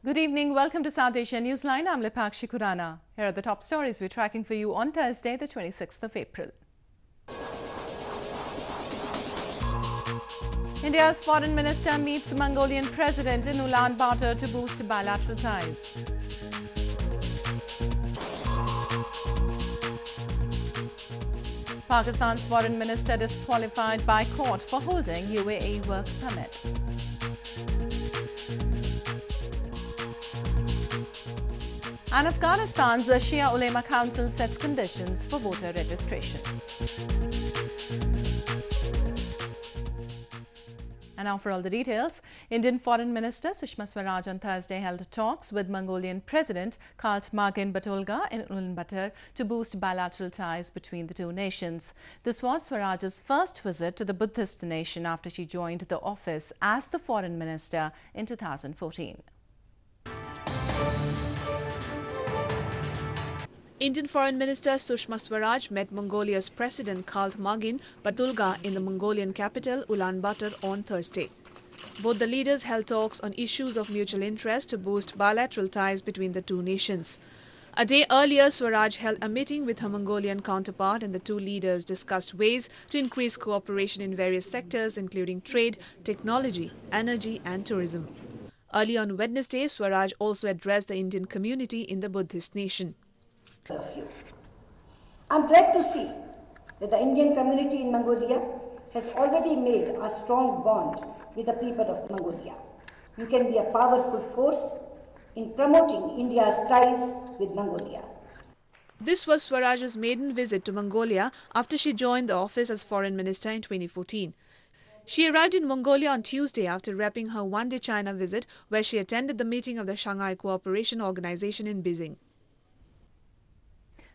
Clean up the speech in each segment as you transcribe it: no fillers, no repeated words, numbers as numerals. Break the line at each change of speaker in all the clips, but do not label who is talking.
Good evening. Welcome to South Asia Newsline. I'm Lipakshi Khurana. Here are the top stories we're tracking for you on Thursday, the 26th of April. India's foreign minister meets Mongolian President in Ulaanbaatar to boost bilateral ties. Pakistan's foreign minister disqualified by court for holding UAE work permit. And Afghanistan's Shia Ulema Council sets conditions for voter registration. And now for all the details, Indian Foreign Minister Sushma Swaraj on Thursday held talks with Mongolian President Khaltmaagin Batulga in Ulaanbaatar to boost bilateral ties between the two nations. This was Swaraj's first visit to the Buddhist nation after she joined the office as the Foreign Minister in 2014.
Indian Foreign Minister Sushma Swaraj met Mongolia's President Khaltmaagin Batulga in the Mongolian capital Ulaanbaatar on Thursday. Both the leaders held talks on issues of mutual interest to boost bilateral ties between the two nations. A day earlier, Swaraj held a meeting with her Mongolian counterpart and the two leaders discussed ways to increase cooperation in various sectors including trade, technology, energy and tourism. Early on Wednesday, Swaraj also addressed the Indian community in the Buddhist nation.
I'm glad to see that the Indian community in Mongolia has already made a strong bond with the people of Mongolia. You can be a powerful force in promoting India's ties with Mongolia.
This was Swaraj's maiden visit to Mongolia after she joined the office as Foreign Minister in 2014. She arrived in Mongolia on Tuesday after wrapping her one-day China visit, where she attended the meeting of the Shanghai Cooperation Organization in Beijing.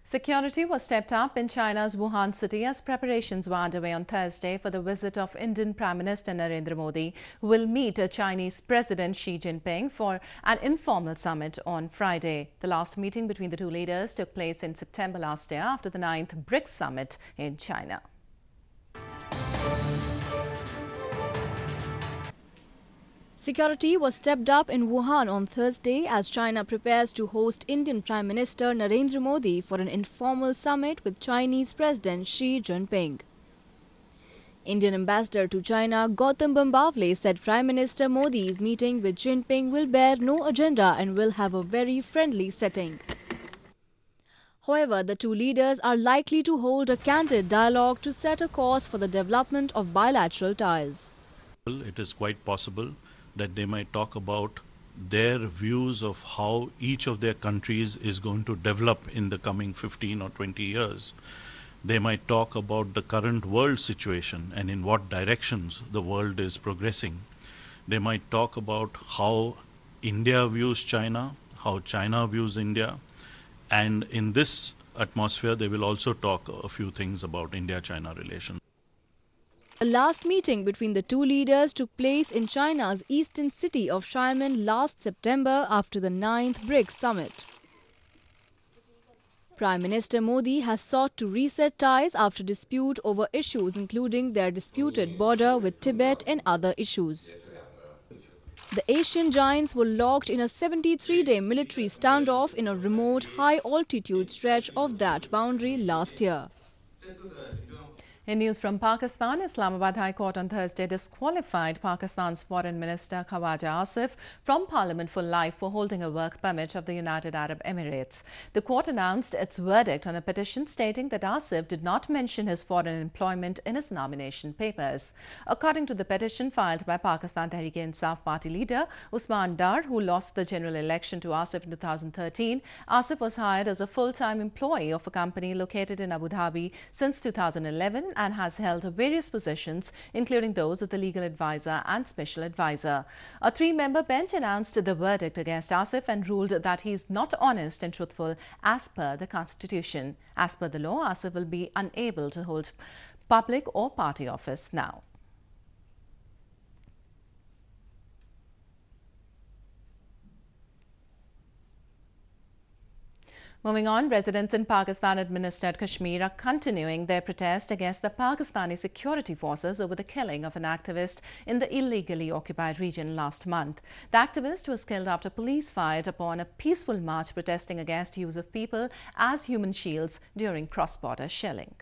Security was stepped up in China's Wuhan city as preparations were underway on Thursday for the visit of Indian Prime Minister Narendra Modi, who will meet Chinese President Xi Jinping for an informal summit on Friday. The last meeting between the two leaders took place in September last year after the 9th BRICS summit in China.
Security was stepped up in Wuhan on Thursday as China prepares to host Indian Prime Minister Narendra Modi for an informal summit with Chinese President Xi Jinping. Indian ambassador to China Gautam Bambawale said Prime Minister Modi's meeting with Jinping will bear no agenda and will have a very friendly setting. However, the two leaders are likely to hold a candid dialogue to set a course for the development of bilateral ties.
It is quite possible that they might talk about their views of how each of their countries is going to develop in the coming 15 or 20 years. They might talk about the current world situation and in what directions the world is progressing. They might talk about how India views China, how China views India, and in this atmosphere they will also talk a few things about India-China relations.
The last meeting between the two leaders took place in China's eastern city of Xiamen last September after the 9th BRICS summit. Prime Minister Modi has sought to reset ties after dispute over issues including their disputed border with Tibet and other issues. The Asian giants were locked in a 73-day military standoff in a remote, high-altitude stretch of that boundary last year.
In news from Pakistan, Islamabad High Court on Thursday disqualified Pakistan's Foreign Minister Khawaja Asif from Parliament for life for holding a work permit of the United Arab Emirates. The court announced its verdict on a petition stating that Asif did not mention his foreign employment in his nomination papers. According to the petition filed by Pakistan Tehreek-e-Insaf Party leader Usman Dar, who lost the general election to Asif in 2013, Asif was hired as a full-time employee of a company located in Abu Dhabi since 2011 and has held various positions, including those of the legal advisor and special advisor. A three-member bench announced the verdict against Asif and ruled that he is not honest and truthful as per the Constitution. As per the law, Asif will be unable to hold public or party office now. Moving on, residents in Pakistan-administered Kashmir are continuing their protest against the Pakistani security forces over the killing of an activist in the illegally occupied region last month. The activist was killed after police fired upon a peaceful march protesting against use of people as human shields during cross-border shelling.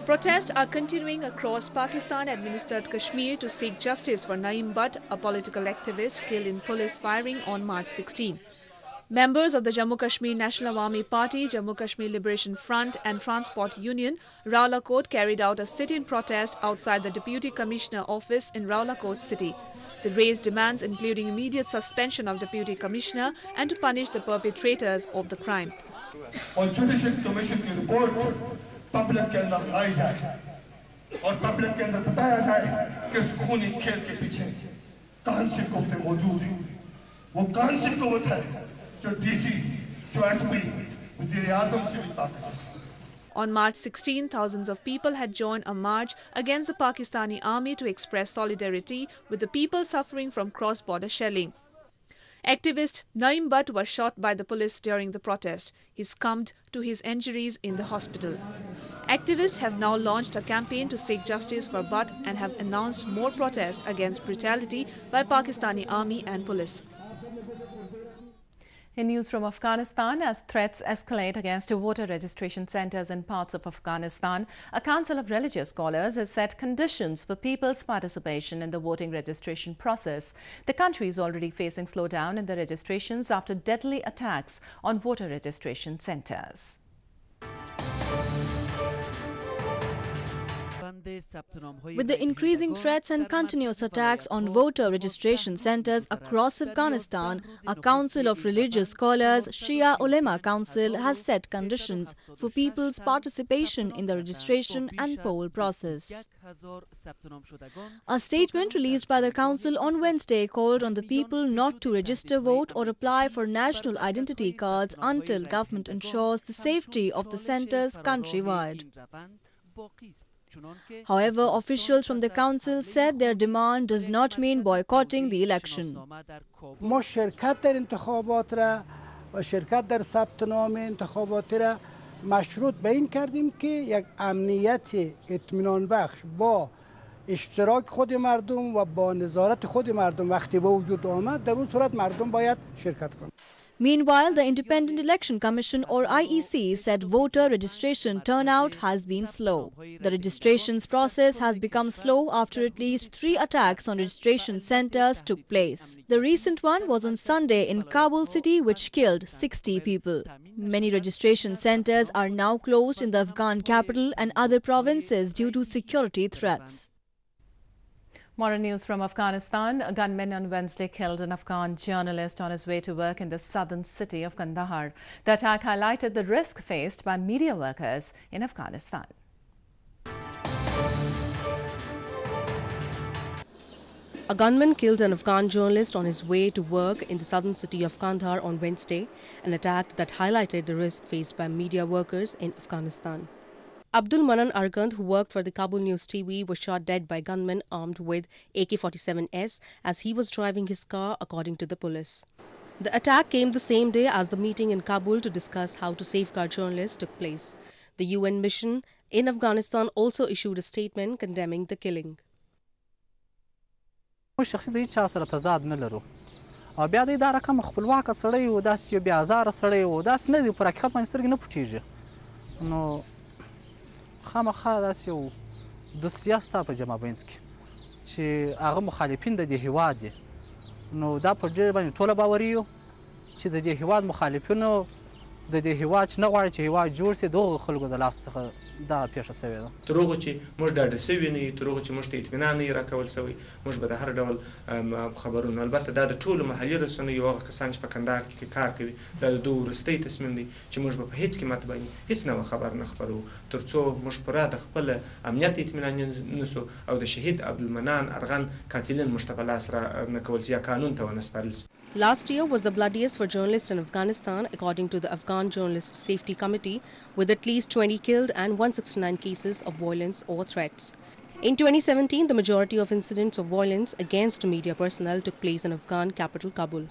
Protests are continuing across Pakistan-administered Kashmir to seek justice for Naeem Butt, a political activist killed in police firing on March 16. Members of the Jammu Kashmir National Awami Party, Jammu Kashmir Liberation Front and Transport Union, Rawalakot carried out a sit-in protest outside the Deputy Commissioner office in Rawalakot city. They raised demands including immediate suspension of Deputy Commissioner and to punish the perpetrators of the crime.
On Judicial Commission की report public के अंदर लाई जाए और public के अंदर बताया जाए कि इस खूनी खेल के पीछे कौन सी कुव्वतें मौजूद हैं, वो कौन सी कुव्वत है जो डीसी, जो एसपी, वज़ीर आज़म से भी ताकत है.
On March 16, thousands of people had joined a march against the Pakistani army to express solidarity with the people suffering from cross-border shelling. Activist Naeem Butt was shot by the police during the protest. He succumbed to his injuries in the hospital. Activists have now launched a campaign to seek justice for Butt and have announced more protests against brutality by Pakistani army and police.
In news from Afghanistan, as threats escalate against voter registration centres in parts of Afghanistan, a council of religious scholars has set conditions for people's participation in the voting registration process. The country is already facing slowdown in the registrations after deadly attacks on voter registration centres.
With the increasing threats and continuous attacks on voter registration centres across Afghanistan, a council of religious scholars, Shia Ulema Council, has set conditions for people's participation in the registration and poll process. A statement released by the council on Wednesday called on the people not to register vote or apply for national identity cards until government ensures the safety of the centres countrywide. However, officials from the council said their demand does not mean boycotting the election.
ما شرکت در انتخابات را و شرکت در ثبت نام انتخابات را مشروط به این کردیم که یک امنیت اطمینان بخش با اشتراک خود مردم و با نظارت خود مردم وقتی به وجود آمد در اون صورت مردم باید شرکت کنند.
Meanwhile, the Independent Election Commission or IEC said voter registration turnout has been slow. The registrations process has become slow after at least 3 attacks on registration centres took place. The recent one was on Sunday in Kabul city, which killed 60 people. Many registration centres are now closed in the Afghan capital and other provinces due to security threats.
More news from Afghanistan. A gunman on Wednesday killed an Afghan journalist on his way to work in the southern city of Kandahar. The attack highlighted the risk faced by media workers in Afghanistan.
A gunman killed an Afghan journalist on his way to work in the southern city of Kandahar on Wednesday, an attack that highlighted the risk faced by media workers in Afghanistan. Abdul Manan Argand, who worked for the Kabul News TV, was shot dead by gunmen armed with AK-47s as he was driving his car, according to the police. The attack came the same day as the meeting in Kabul to discuss how to safeguard journalists took place. The UN mission in Afghanistan also issued a statement condemning the killing.
شخصي د هیڅ چا سره تضاد نه لرو او بیا د دا رقم خپلواکه سړی و داسې یو بې ازاره سړی و داسې نه دی پر حقیقت باندې سترګې نه پټېږي نو خامخا داسې یو دسیسه ستا په جمع بینځ کې چې هغه مخالفین د دې هېواد دي نو دا په ډېر باندې ټوله باوري یو چې د دې هېواد مخالفینو د دې هېواد چې نه غواړي چې هېواد جوړ شي دغو خلکو د لاس څخه دا پیښه شوې ده
تر هغو چې موږ ډاډه سوي نه یو تر هغو چې موږ ته اطمینان نه یې راکول سوی موږ به د هر ډول خبرونو البته دا د ټولو محلي رسنیو هغه کسان چې په کندهار کې کار کوي دا د دوی وروستی تصمیم دی چې موږ به په هېڅ قیمت باندې هېڅ نوه خبر نه خپروو تر څو موږ پوره د خپل امنیت اطمینان نسو او د شهید عبدالمنان ارغن قاتلین موږ ته په لاس نه کول یا قانون ته ونه سپارل سي.
Last year was the bloodiest for journalists in Afghanistan, according to the Afghan Journalist Safety Committee, with at least 20 killed and 169 cases of violence or threats. In 2017, the majority of incidents of violence against media personnel took place in Afghan capital Kabul.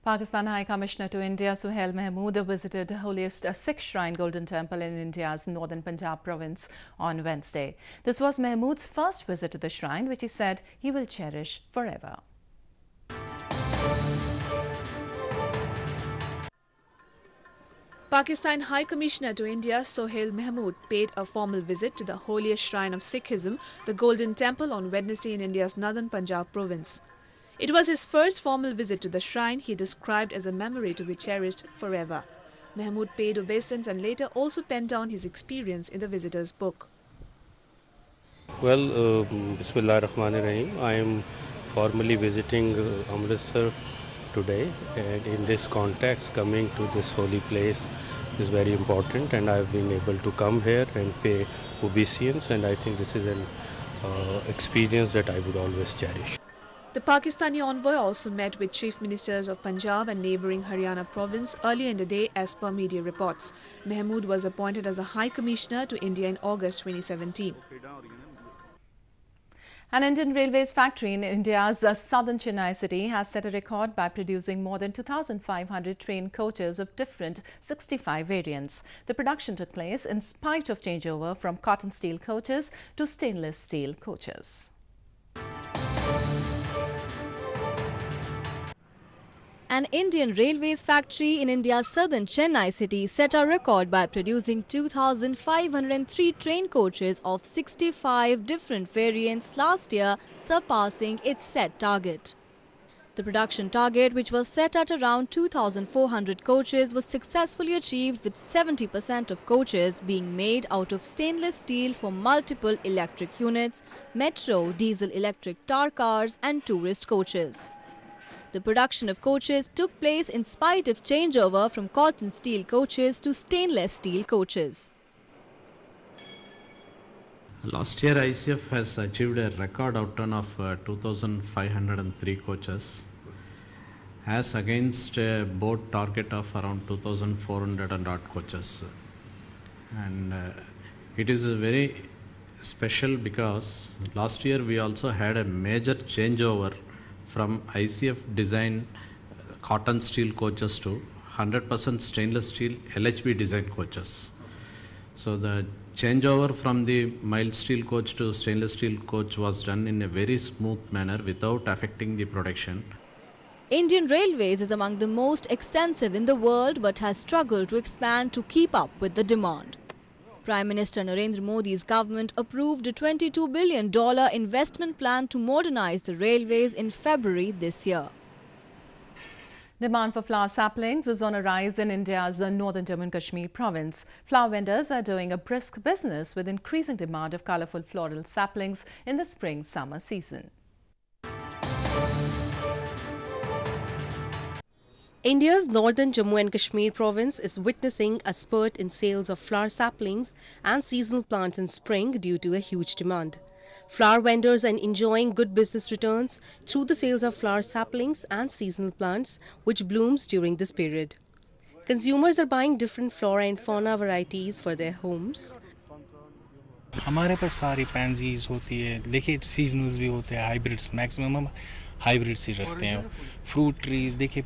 Pakistan High Commissioner to India Suhail Mahmood visited the holiest Sikh shrine Golden Temple in India's northern Punjab province on Wednesday. This was Mahmood's first visit to the shrine, which he said he will cherish forever.
Pakistan High Commissioner to India Suhail Mahmood paid a formal visit to the holiest shrine of Sikhism, the Golden Temple, on Wednesday in India's northern Punjab province. It was his first formal visit to the shrine he described as a memory to be cherished forever. Mahmood paid obeisance and later also penned down his experience in the visitor's book.
Well, Bismillahirrahmanirrahim. I am formally visiting Amritsar today, and in this context coming to this holy place is very important, and I have been able to come here and pay obeisance, and I think this is an experience that I would always cherish.
The Pakistani envoy also met with chief ministers of Punjab and neighbouring Haryana province earlier in the day as per media reports. Mahmood was appointed as a High Commissioner to India in August 2017.
An Indian Railways factory in India's southern Chennai city has set a record by producing more than 2,500 train coaches of different 65 variants. The production took place in spite of changeover from cotton steel coaches to stainless steel coaches.
An Indian Railways factory in India's southern Chennai city set a record by producing 2,503 train coaches of 65 different variants last year, surpassing its set target. The production target, which was set at around 2,400 coaches, was successfully achieved, with 70% of coaches being made out of stainless steel for multiple electric units, metro, diesel electric tar cars and tourist coaches. The production of coaches took place in spite of changeover from cotton steel coaches to stainless steel coaches.
Last year, ICF has achieved a record outturn of 2,503 coaches, as against a board target of around 2,400 and odd coaches. And it is very special because last year we also had a major changeover from ICF design cotton steel coaches to 100% stainless steel LHB design coaches. So the changeover from the mild steel coach to stainless steel coach was done in a very smooth manner without affecting the production.
Indian Railways is among the most extensive in the world but has struggled to expand to keep up with the demand. Prime Minister Narendra Modi's government approved a $22 billion investment plan to modernize the railways in February this year.
Demand for flower saplings is on a rise in India's northern Jammu and Kashmir province. Flower vendors are doing a brisk business with increasing demand of colourful floral saplings in the spring-summer season.
India's northern Jammu and Kashmir province is witnessing a spurt in sales of flower saplings and seasonal plants in spring due to a huge demand. Flower vendors are enjoying good business returns through the sales of flower saplings and seasonal plants, which blooms during this period. Consumers are buying different flora and fauna varieties for their homes.
हमारे पास सारी पैंजीज होती है, देखिए सीजनल्स भी होते हैं, hybrids maximum हम hybrids ही रखते हैं. फ्रूट ट्रीज देखिए,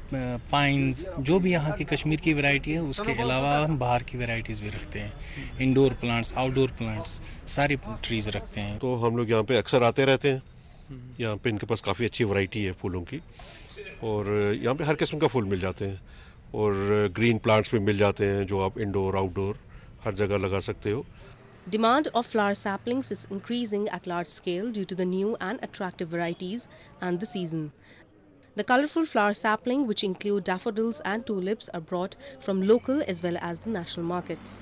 पाइन्स, जो भी यहाँ की कश्मीर की वैरायटी है उसके अलावा हम बाहर की वैरायटीज़ भी रखते हैं. इंडोर प्लांट्स, आउटडोर प्लांट्स, सारी ट्रीज रखते हैं.
तो हम लोग यहाँ पे अक्सर आते रहते हैं. यहाँ पे इनके पास काफ़ी अच्छी वैरायटी है फूलों की, और यहाँ पे हर किस्म का फूल मिल जाते हैं, और ग्रीन प्लांट्स भी मिल जाते हैं जो आप इंडोर आउटडोर हर जगह लगा सकते हो.
Demand of flower saplings is increasing at large scale due to the new and attractive varieties and the season. The colourful flower sapling, which include daffodils and tulips, are brought from local as well as the national markets.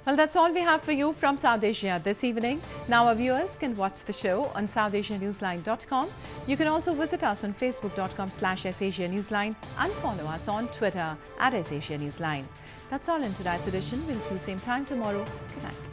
Well, that's all we have for you from South Asia this evening. Now our viewers can watch the show on SouthAsiaNewsline.com. You can also visit us on Facebook.com/SAsiaNewsline and follow us on Twitter @SAsiaNewsline. That's all in tonight's edition. We'll see you same time tomorrow. Good night.